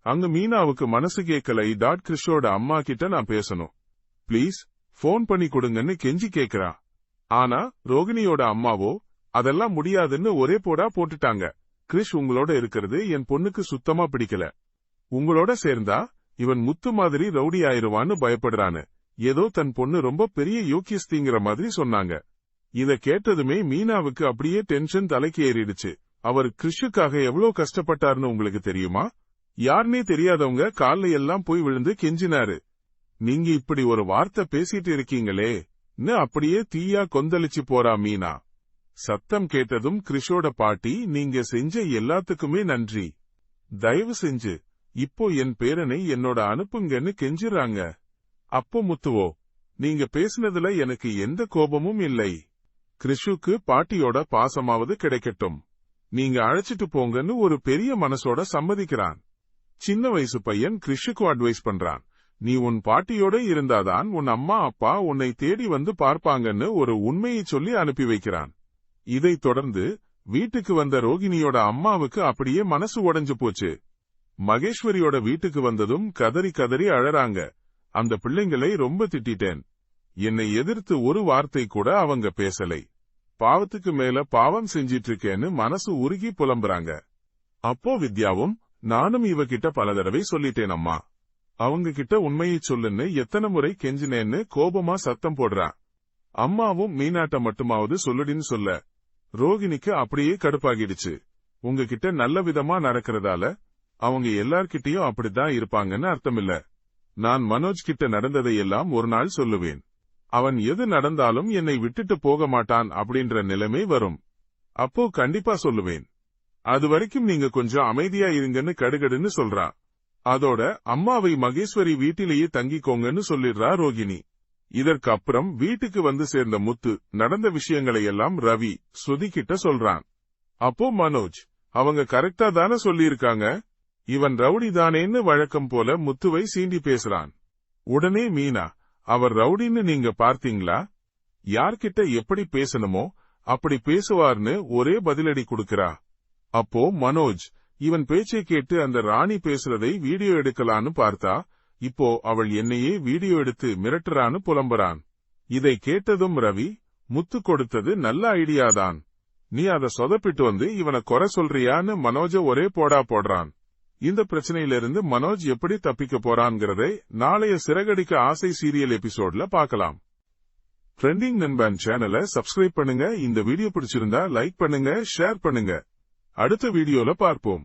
அங்க மீனாவுக்கு மனசு கேட்கலை. கிறிஷோட அம்மா கிட்ட நான் பேசணும், ப்ளீஸ் போன் பண்ணி கொடுங்கன்னு கெஞ்சி கேக்குறா. ஆனா ரோகிணியோட அம்மாவோ அதெல்லாம் முடியாதுன்னு ஒரே போடா போட்டுட்டாங்க. கிறிஷ், உங்களோட இருக்கிறது என் பொண்ணுக்கு சுத்தமா பிடிக்கல. உங்களோட சேர்ந்தா இவன் முத்து மாதிரி ரவுடி ஆயிருவான்னு பயப்படுறான்னு ஏதோ தன் பொண்ணு ரொம்ப பெரிய யோக்கியஸ்திங்கிற மாதிரி சொன்னாங்க. இத கேட்டதுமே மீனாவுக்கு அப்படியே டென்ஷன் தலைக்கு ஏறிடுச்சு. அவர் கிறிஷுக்காக எவ்வளவு கஷ்டப்பட்டாருன்னு உங்களுக்கு தெரியுமா? யாருன்னே தெரியாதவங்க கால்ல எல்லாம் போய் விழுந்து கெஞ்சினாரு. நீங்க இப்படி ஒரு வார்த்தை பேசிட்டு இருக்கீங்களே அப்படியே தீயா கொந்தளிச்சு போறா மீனா. சத்தம் கேட்டதும் கிறிஷோட பாட்டி, நீங்க செஞ்ச எல்லாத்துக்குமே நன்றி. தயவு செஞ்சு இப்போ என் பேரனை என்னோட அனுப்புங்கன்னு கெஞ்சுறாங்க. அப்போ முத்துவோ, நீங்க பேசினதுல எனக்கு எந்த கோபமும் இல்லை. கிறிஷுக்கு பாட்டியோட பாசமாவது கிடைக்கட்டும், நீங்க அழைச்சிட்டு போங்கன்னு ஒரு பெரிய மனசோட சம்மதிக்கிறான். சின்ன வயசு பையன் கிறிஷுக்கு அட்வைஸ் பண்றான். நீ உன் பாட்டியோட இருந்தாதான் உன் அம்மா அப்பா உன்னை தேடி வந்து பார்ப்பாங்கன்னு ஒரு உண்மையை சொல்லி அனுப்பி வைக்கிறான். இதைத் தொடர்ந்து வீட்டுக்கு வந்த ரோகிணியோட அம்மாவுக்கு அப்படியே மனசு உடைஞ்சு போச்சு. மகேஸ்வரியோட வீட்டுக்கு வந்ததும் கதறி கதறி அழறாங்க. அந்த பிள்ளைங்களை ரொம்ப திட்டிட்டேன், என்னை எதிர்த்து ஒரு வார்த்தை கூட அவங்க பேசலை, பாவத்துக்கு மேல பாவம் செஞ்சிட்டு இருக்கேன்னு மனசு உருகி புலம்புறாங்க. அப்போ வித்யாவும், நானும் இவகிட்ட பல தடவை சொல்லிட்டேன் அம்மா, அவங்க கிட்ட உண்மையை சொல்லுன்னு எத்தனை முறை கெஞ்சினேன்னு கோபமா சத்தம் போடுறா. அம்மாவும் மீனாட்ட மட்டுமாவது சொல்லுடின்னு சொல்ல ரோகிணிக்கு அப்படியே கடுப்பாகிடுச்சு. உங்ககிட்ட நல்ல விதமா நடக்கிறதால அவங்க எல்லார்கிட்டயும் அப்படித்தான் இருப்பாங்கன்னு அர்த்தமில்ல. நான் மனோஜ் கிட்ட நடந்ததையெல்லாம் ஒரு நாள் சொல்லுவேன். அவன் எது நடந்தாலும் என்னை விட்டுட்டு போக மாட்டான் அப்படின்ற நிலைமை வரும். அப்போ கண்டிப்பா சொல்லுவேன். அது வரைக்கும் நீங்க கொஞ்சம் அமைதியா இருங்கன்னு கடுகடுன்னு சொல்றா. அதோட அம்மாவை மகேஸ்வரி வீட்டிலேயே தங்கிக்கோங்கன்னு சொல்லிடுறா ரோகிணி. இதற்கு அப்புறம் வீட்டுக்கு வந்து சேர்ந்த முத்து நடந்த விஷயங்களை எல்லாம் ரவி, ஸ்ருதி கிட்ட சொல்றான். அப்போ மனோஜ், அவங்க கரெக்டா தானே சொல்லியிருக்காங்க, இவன் ரவுடி தானேன்னு வழக்கம் போல முத்துவை சீண்டி பேசுறான். உடனே மீனா, அவர் ரவுடின்னு நீங்க பார்த்தீங்களா? யார்கிட்ட எப்படி பேசணுமோ அப்படி பேசுவார்னு ஒரே பதிலடி கொடுக்கிறா. அப்போ மனோஜ், இவன் பேச்சை கேட்டு அந்த ராணி பேசுறதை வீடியோ எடுக்கலான்னு பார்த்தா இப்போ அவள் என்னையே வீடியோ எடுத்து மிரட்டுறான்னு புலம்புறான். இதை கேட்டதும் ரவி, முத்து கொடுத்தது நல்ல ஐடியாதான், நீ அதை சொதப்பிட்டு வந்து இவனை குறை சொல்றியான்னு மனோஜ ஒரே போடா போடுறான். இந்த பிரச்சனையிலிருந்து மனோஜ் எப்படி தப்பிக்க போறான்ங்கிறதை நாளைய சிறகடிக்க ஆசை சீரியல் எபிசோட்ல பார்க்கலாம். ட்ரெண்டிங் நண்பன் சேனலை சப்ஸ்கிரைப் பண்ணுங்க. இந்த வீடியோ பிடிச்சிருந்தா லைக் பண்ணுங்க, ஷேர் பண்ணுங்க. அடுத்த வீடியோல பார்ப்போம்.